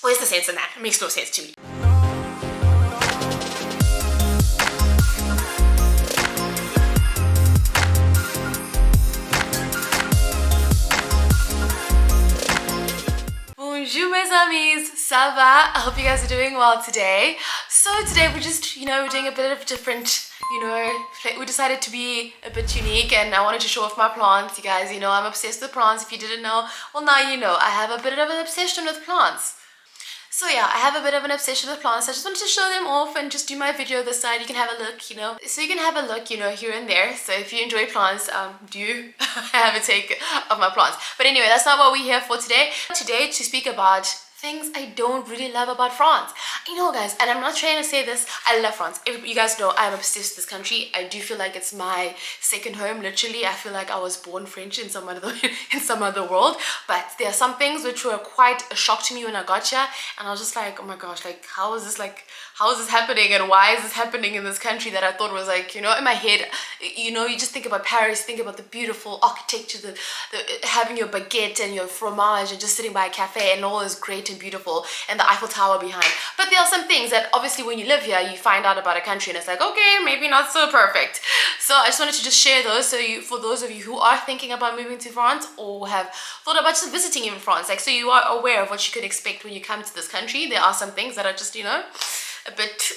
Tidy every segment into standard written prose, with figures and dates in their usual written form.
Where's the sense in that? It makes no sense to me. Bonjour mes amis, ça va? I hope you guys are doing well today. So today we're just, we're doing a bit of different, we decided to be a bit unique, and I wanted to show off my plants. You guys, I'm obsessed with plants. If you didn't know, well now you know. I have a bit of an obsession with plants. So yeah, I have a bit of an obsession with plants. I just wanted to show them off and just do my video this side. You can have a look, So you can have a look, here and there. So if you enjoy plants, do have a take of my plants. But anyway, that's not what we're here for today. Today, to speak about things I don't really love about France. I know, guys, and I'm not trying to say this, I love France. You guys know I'm obsessed with this country. I do feel like it's my second home, literally. I feel like I was born French in some other world. But there are some things which were quite a shock to me when I got here, and I was just like, oh my gosh, how is this happening, and why is this happening in this country that I thought was in my head, you just think about Paris, think about the beautiful architecture, the having your baguette and your fromage and just sitting by a cafe and all is great and beautiful, and the Eiffel Tower behind. But there are some things that obviously when you live here, you find out about a country and it's like, okay, maybe not so perfect. So I just wanted to just share those, so for those of you who are thinking about moving to France or have thought about just visiting even France, so you are aware of what you could expect when you come to this country. There are some things that are just, a bit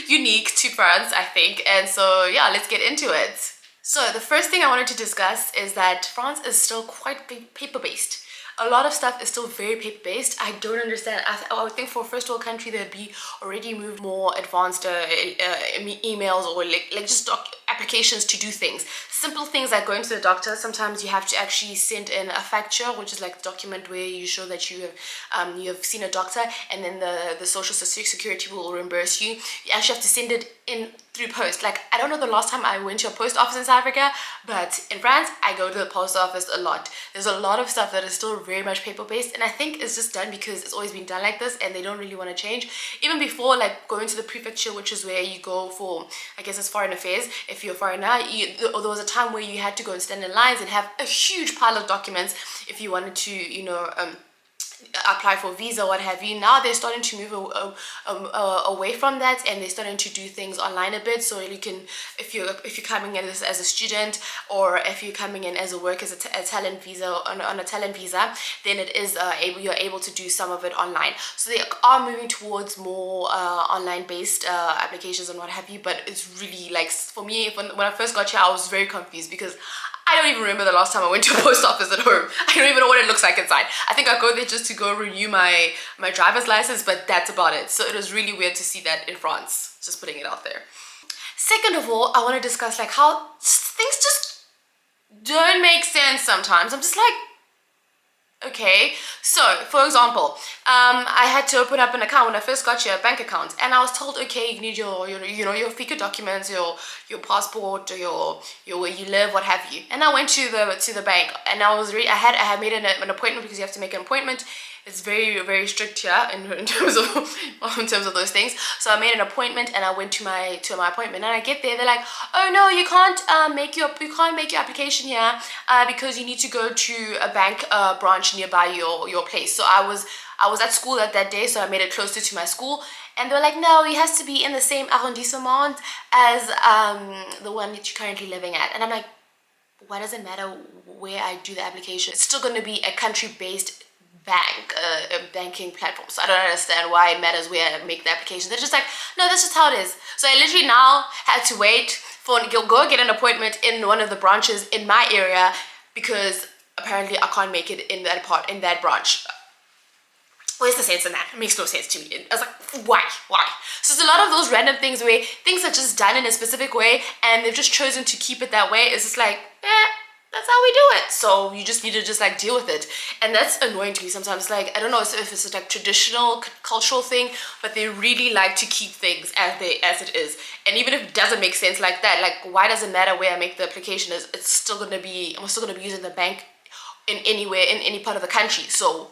unique to France, I think. And so yeah, let's get into it. So the first thing I wanted to discuss is that France is still quite paper-based. A lot of stuff is still very paper-based. I don't understand. I would think for a first world country there'd be already moved more advanced emails or just applications to do things. Simple things like going to the doctor. Sometimes you have to actually send in a facture, which is like a document where you show that you have seen a doctor, and then the social security will reimburse you. You actually have to send it in through post. I don't know the last time I went to a post office in South Africa, but in France I go to the post office a lot. There's a lot of stuff that is still very much paper-based, and I think it's just done because it's always been done like this and they don't really want to change. Even before, going to the prefecture, which is where you go for, I guess it's foreign affairs. If you're a foreigner, there was a time where you had to go and stand in lines and have a huge pile of documents if you wanted to apply for visa, what have you. Now they're starting to move away from that, and they're starting to do things online a bit. So you can, if you're coming in as a student, or if you're coming in as a work as a talent visa, on a talent visa, then it is you're able to do some of it online. So they are moving towards more online based applications and what have you. But it's really for me, when I first got here, I was very confused because I don't even remember the last time I went to a post office at home. I don't even know what it looks like inside. I think I go there just to go renew my driver's license, but that's about it. So it was really weird to see that in France. Just putting it out there. Second of all, I want to discuss how things just don't make sense sometimes. I'm just okay. So for example, I had to open up an account when I first got here, a bank account, and I was told, okay, you need your FICA documents, your passport, your where you live, what have you. And I went to the bank, and I had made an appointment, because you have to make an appointment. It's very, very strict here in terms of those things. So I made an appointment, and I went to my appointment, and I get there, they're like, oh no, you can't make your application here because you need to go to a bank branch nearby your place. So I was at school that day, so I made it closer to my school, and they're like, no, it has to be in the same arrondissement as the one that you're currently living at. And I'm like, why does it matter where I do the application? It's still going to be a country-based banking platform. So I don't understand why it matters where I make the application. They're just like, no, that's just how it is. So I literally now had to wait go get an appointment in one of the branches in my area, because apparently I can't make it in that branch. Where's the sense in that? It makes no sense to me. I was like, why? So there's a lot of those random things where things are just done in a specific way, and they've just chosen to keep it that way. It's just that's how we do it. So you just need to deal with it. And that's annoying to me sometimes. I don't know if it's a traditional cultural thing, but they really like to keep things as it is. And even if it doesn't make sense like that, why does it matter where I make the application? I'm still gonna be using the bank in any part of the country. So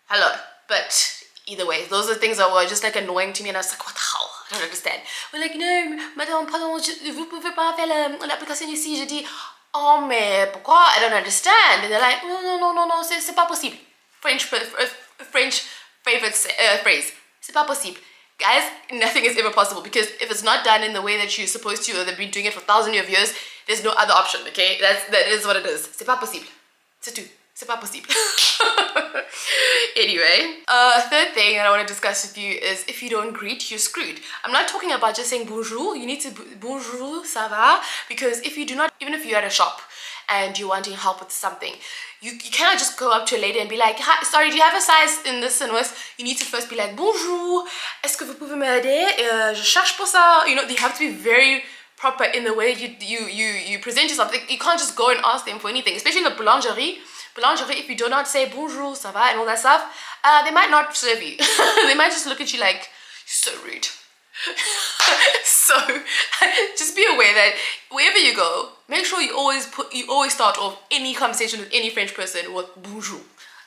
hello. But either way, those are things that were just annoying to me, and I was like, what the hell? I don't understand. We're like, no, madame, pardon, vous pouvez pas faire l'application ici. Je dis, oh, mais pourquoi? I don't understand. And they're like, no, c'est pas possible. French favorite phrase. C'est pas possible. Guys, nothing is ever possible, because if it's not done in the way that you're supposed to, or they've been doing it for thousands of years, there's no other option, okay? That is what it is. C'est pas possible. C'est tout. C'est pas possible. Anyway, third thing that I want to discuss with you is if you don't greet, you're screwed. I'm not talking about just saying bonjour. You need to bonjour, ça va? Because if you do not, even if you're at a shop and you're wanting help with something, you cannot just go up to a lady and be like, hi, sorry, do you have a size in this and this? You need to first be like, bonjour, est-ce que vous pouvez m'aider? Je cherche pour ça. You know, they have to be very proper in the way you present yourself. Like, you can't just go and ask them for anything, especially in the boulangerie. If you do not say bonjour, ça va, and all that stuff, they might not serve you. They might just look at you like, you're so rude. So just be aware that wherever you go, make sure you always start off any conversation with any French person with bonjour.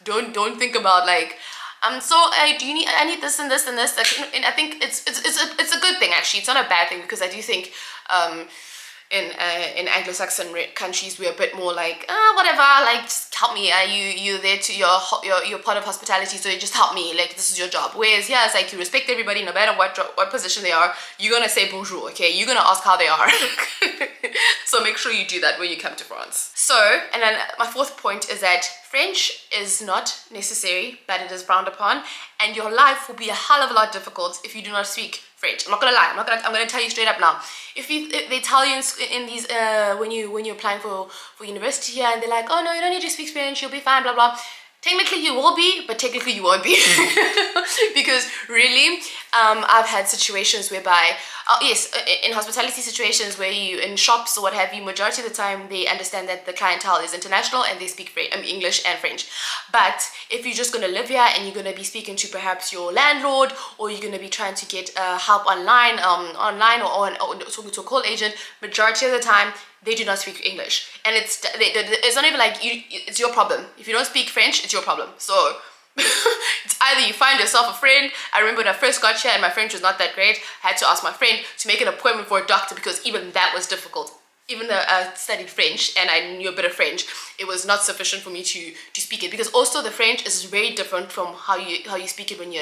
Don't think about like, I need this and this and this. And I think it's a good thing, actually. It's not a bad thing, because I do think in Anglo-Saxon countries we're a bit more like, whatever, like, just help me. You're there to you're part of hospitality, so you just help me, like, this is your job. Whereas here it's like you respect everybody no matter what position they are. You're gonna say bonjour, okay? You're gonna ask how they are. So make sure you do that when you come to France. So, and then my fourth point is that French is not necessary, but it is frowned upon, and your life will be a hell of a lot difficult if you do not speak French. I'm not gonna lie. I'm gonna tell you straight up now. If they tell you in these when you're applying for university here, and they're like, oh no, you don't need to speak French, you'll be fine, blah blah. Technically you will be, but technically you won't be. Because really, I've had situations whereby, yes, in hospitality situations where you, in shops or what have you, majority of the time they understand that the clientele is international and they speak English and French. But if you're just going to live here and you're going to be speaking to perhaps your landlord, or you're going to be trying to get help online or talking to a call agent, majority of the time they do not speak English, and it's not even like it's your problem. If you don't speak French, it's your problem. So it's either you find yourself a friend. I remember when I first got here and my French was not that great, I had to ask my friend to make an appointment for a doctor, because even that was difficult. Even though I studied French and I knew a bit of French, it was not sufficient for me to speak it, because also the French is very different from how you speak it when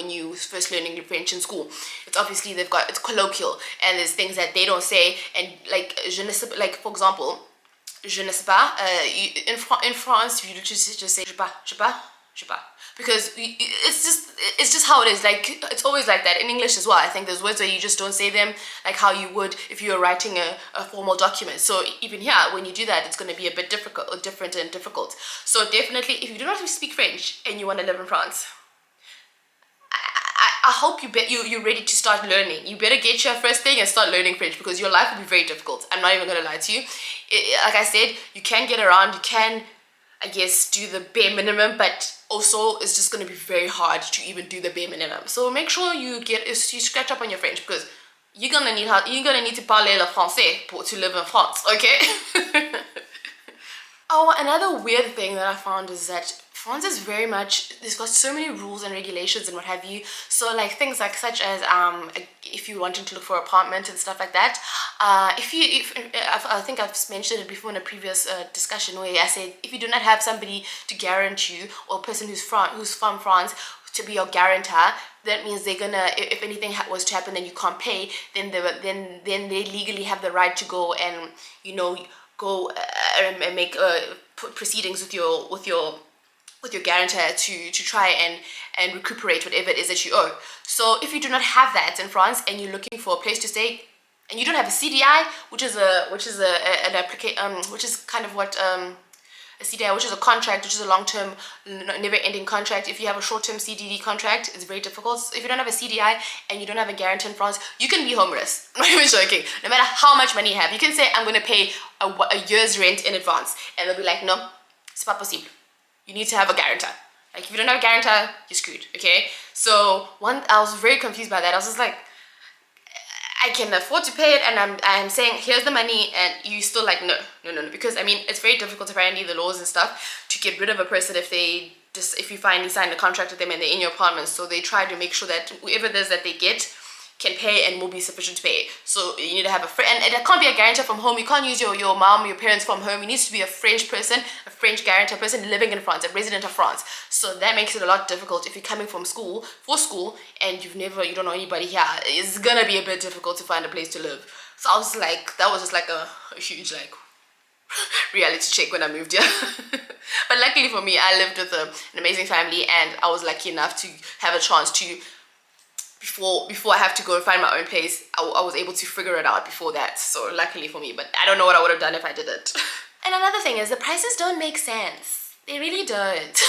you first learning your French in school. It's obviously it's colloquial, and there's things that they don't say, and like je ne sais pas, like for example, je ne sais pas. In France, you just say je sais pas, because it's just how it is. Like, it's always like that in English as well. I think there's words where you just don't say them like how you would if you were writing a formal document. So even here, when you do that, it's going to be a bit difficult. So definitely, if you do not speak French and you want to live in France, I hope you're ready to start learning. You better get your first thing and start learning French, because your life will be very difficult. I'm not even going to lie to you. Like I said, you can get around, you can, I guess, do the bare minimum, but also it's just going to be very hard to even do the bare minimum. So make sure you scratch up on your French, because you're gonna need to parler le français to live in France, okay? Oh, another weird thing that I found is that France is very much, there's got so many rules and regulations and what have you. So like things like such as if you're wanting to look for an apartment and stuff like that, I think I've mentioned it before in a previous discussion where I said if you do not have somebody to guarantee you, or a person who's from France to be your guarantor, that means they're gonna, if anything was to happen and you can't pay, then they legally have the right to go and, you know, go and make proceedings with your guarantor to try and recuperate whatever it is that you owe. So if you do not have that in France and you're looking for a place to stay and you don't have a CDI, which is an application, which is kind of what a CDI, which is a contract, which is a long-term, never-ending contract. If you have a short-term CDD contract, it's very difficult. So if you don't have a CDI and you don't have a guarantee in France, you can be homeless. I'm not even joking. No matter how much money you have, you can say, I'm going to pay a year's rent in advance. And they'll be like, no, c'est pas possible. You need to have a guarantor. Like, if you don't have a guarantor, you're screwed, okay? So I was very confused by that. I was just like, I can afford to pay it, and I'm saying here's the money, and you still like no, because I mean it's very difficult apparently, the laws and stuff, to get rid of a person if you finally sign a contract with them and they're in your apartment. So they try to make sure that whoever it is that they get, can pay and will be sufficient to pay. So you need to have a friend, and it can't be a guarantor from home. You can't use your mom or your parents from home. It needs to be a French person, a French guarantor person living in France, a resident of France. So that makes it a lot difficult if you're coming from school, and you don't know anybody here. It's gonna be a bit difficult to find a place to live. So I was like, that was just like a huge like reality check when I moved here. But luckily for me, I lived with an amazing family, and I was lucky enough to have a chance to, before I have to go and find my own place, I was able to figure it out before that. So luckily for me, but I don't know what I would have done if I didn't. And another thing is the prices don't make sense. They really don't.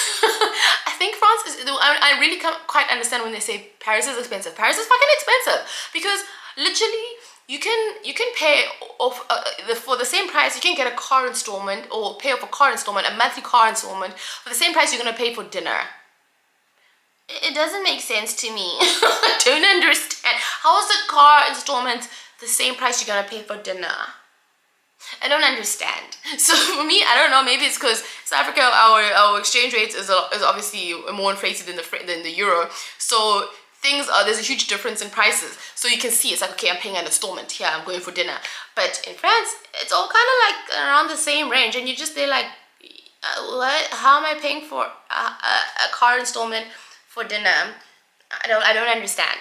I think France is, I really can't quite understand when they say Paris is expensive. Paris is fucking expensive, because literally you can pay off for the same price. You can get a car installment, or pay off a car installment, a monthly car installment, for the same price you're gonna pay for dinner. It doesn't make sense to me. I don't understand. How is the car installment the same price you're gonna pay for dinner? I don't understand. So for me, I don't know, maybe it's because South Africa, our exchange rate is obviously more inflated than the euro. So there's a huge difference in prices. So you can see, it's like, okay, I'm paying an installment here, I'm going for dinner. But in France, it's all kind of like around the same range, and you just, they're like, what? How am I paying for a car installment for dinner? I don't understand.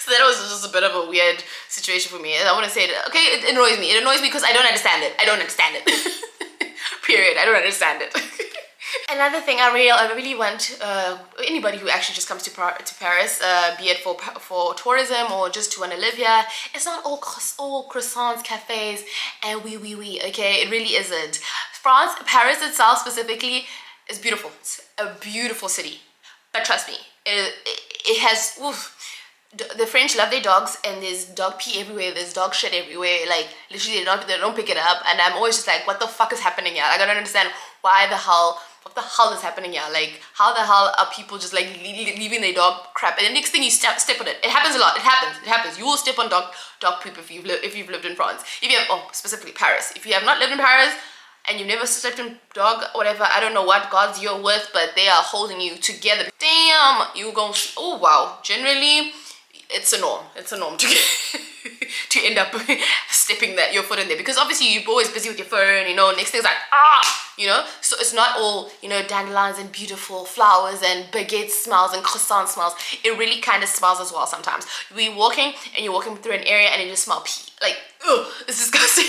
So that was just a bit of a weird situation for me. And I want to say that, okay, it annoys me. It annoys me because I don't understand it. I don't understand it. Period. I don't understand it. Another thing I really want anybody who actually just comes to Paris, be it for tourism or just to want to live here, it's not all croissants, cafes, and oui, okay? It really isn't. Paris itself specifically is beautiful. It's a beautiful city. But trust me, it has, the French love their dogs, and there's dog pee everywhere, there's dog shit everywhere, like literally they don't pick it up, and I'm always just like, what the fuck is happening here? Like, I don't understand what the hell is happening here? Like, how the hell are people just like leaving their dog crap, and the next thing you step on it. It happens a lot. It happens. You will step on dog poop if you've lived in France. Specifically Paris. If you have not lived in Paris, and you've never stepped in dog, whatever, I don't know what gods you're with, but they are holding you together. Damn, you go, oh wow. Generally, it's a norm to to end up stepping your foot in there, because obviously you're always busy with your phone, next thing's like, so it's not all, dandelions and beautiful flowers and baguette smells and croissant smells. It really kind of smells as well sometimes. You're walking through an area and you just smell pee, like, ugh, it's disgusting.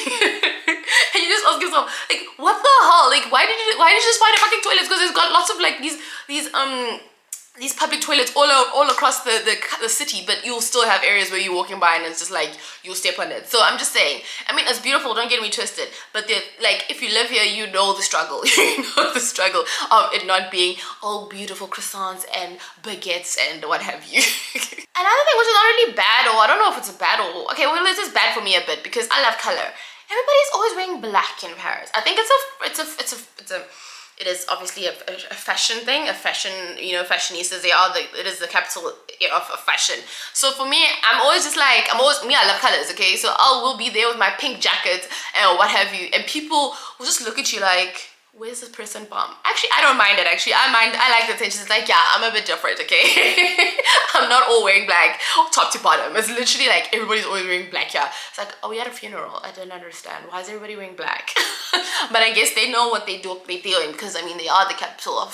And you just ask yourself, like, what the hell? Like, why did you just find a fucking toilets? Because there's got lots of like these public toilets all across the city, but you'll still have areas where you're walking by and it's just like you'll step on it. So I'm just saying, I mean, it's beautiful, don't get me twisted, but like, if you live here, you know the struggle. You know the struggle of it not being all beautiful croissants and baguettes and what have you. Another thing which is not really bad, or I don't know if it's a bad or okay, well, this is bad for me a bit because I love color. Everybody's always wearing black in Paris. I think it is obviously a fashion thing, fashionistas, it is the capital of fashion. So for me, I love colors, okay? So I will be there with my pink jacket and what have you, and people will just look at you like, where's this person from? Actually, I don't mind it, actually. I like the attention. It's like, yeah, I'm a bit different, okay? I'm not all wearing black, top to bottom. It's literally like, everybody's always wearing black here. It's like, oh, we had a funeral. I don't understand. Why is everybody wearing black? But I guess they know what they're doing, because, I mean, they are the capital of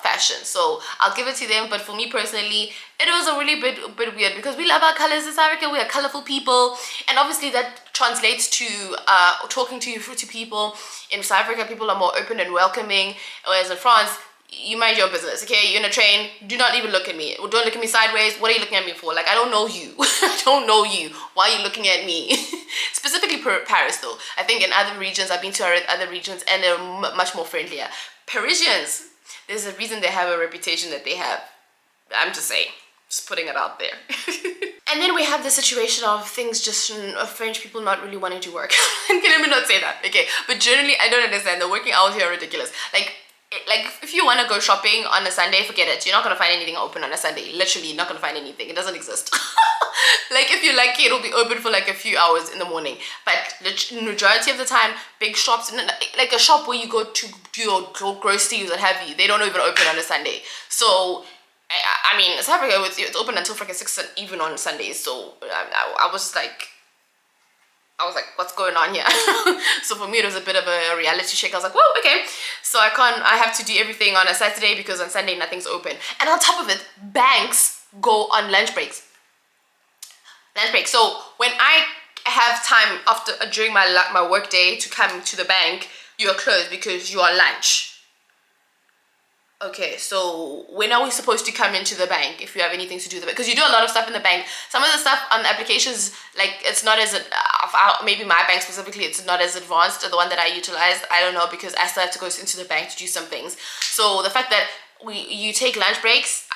fashion. So I'll give it to them. But for me personally, it was a really bit weird, because we love our colors in South Africa. We are colorful people. And obviously that translates to talking to people. In South Africa, people are more open and welcoming, whereas in France, you mind your business, okay? You're in a train, do not even look at me. Don't look at me sideways. What are you looking at me for? Like, I don't know you. I don't know you. Why are you looking at me? Specifically Paris, though. I think in other regions, I've been to other regions, and they're much more friendlier. Parisians, there's a reason they have a reputation that they have. I'm just saying. Just putting it out there. And then we have the situation of things just of French people not really wanting to work. Can I not say that? Okay, but generally I don't understand. The working hours here are ridiculous. Like if you want to go shopping on a Sunday, forget it. You're not gonna find anything open on a Sunday. Literally, you're not gonna find anything. It doesn't exist. Like, if you're lucky, it'll be open for like a few hours in the morning. But the majority of the time, big shops, like a shop where you go to do your groceries, what have you, they don't even open on a Sunday. So I mean, South Africa, it's open until freaking 6 even on Sundays. So I was like, what's going on here? So for me, it was a bit of a reality check. I was like, whoa, okay. So I have to do everything on a Saturday because on Sunday nothing's open. And on top of it, banks go on lunch breaks. So when I have time after during my work day to come to the bank, you are closed because you are on lunch. Okay, so when are we supposed to come into the bank if you have anything to do with it? Because you do a lot of stuff in the bank. Some of the stuff on the applications, like, it's not as, maybe my bank specifically, it's not as advanced, or the one that I utilize, I don't know, because I still have to go into the bank to do some things. So the fact that you take lunch breaks,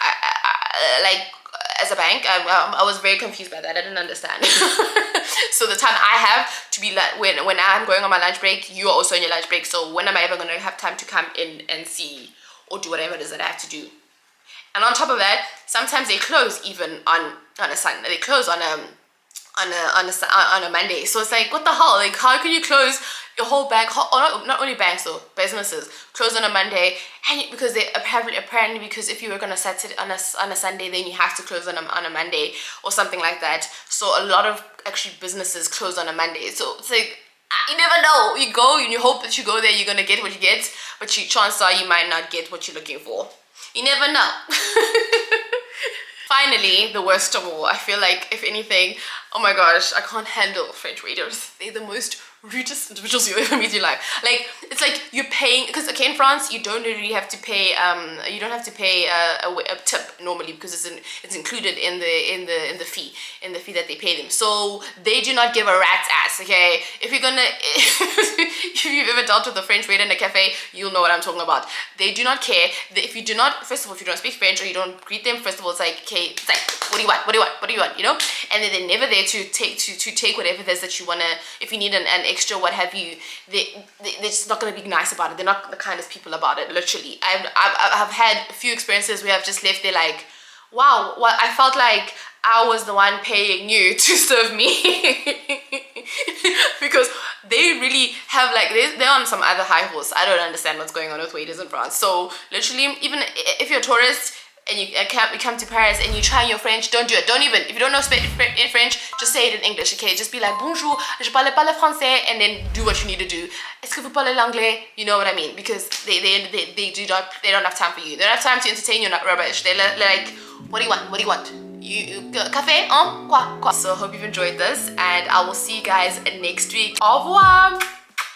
like, as a bank, I was very confused by that. I didn't understand. So the time I have to be like, when I'm going on my lunch break, you are also on your lunch break. So when am I ever going to have time to come in and see or do whatever it is that I have to do? And on top of that, sometimes they close even on a Sunday. They close on a Monday. So it's like, what the hell? Like, how can you close your whole bank? Or not only banks though, businesses close on a Monday, and because they apparently because if you work on a Saturday on a Sunday, then you have to close on a Monday or something like that. So a lot of actually businesses close on a Monday. So it's like, you never know. You go and you hope that you go there, you're gonna get what you get, but chances are you might not get what you're looking for. You never know. Finally, the worst of all, I feel like, if anything, oh my gosh, I can't handle French waiters. They're the most rudest individuals you ever meet in your life. Like, it's like you're paying, because okay, in France you don't really have to pay you don't have to pay a tip normally, because it's included in the fee that they pay them. So they do not give a rat's ass. Okay, if you're gonna if you've ever dealt with a French waiter in a cafe, you'll know what I'm talking about. They do not care. If you do not, first of all, if you don't speak French or you don't greet them, first of all, it's like, okay, it's like, what do you want, you know? And then they're never there to take whatever it is that you wanna. If you need an extra, what have you, they're just not gonna be nice about it. They're not the kindest people about it. Literally, I've had a few experiences where I've just left there like, wow, well, I felt like I was the one paying you to serve me. Because they really have, like, they're on some other high horse. I don't understand what's going on with waiters in France. So literally, even if you're a tourist and you come to Paris and you try your French, don't do it. Don't even, if you don't know French, just say it in English, okay? Just be like, bonjour, je parle pas le français, and then do what you need to do. Est-ce que vous parlez l'anglais? You know what I mean? Because they don't have time for you. They don't have time to entertain you, not rubbish. They're like, what do you want? What do you want? Café? Quoi? So I hope you've enjoyed this, and I will see you guys next week. Au revoir!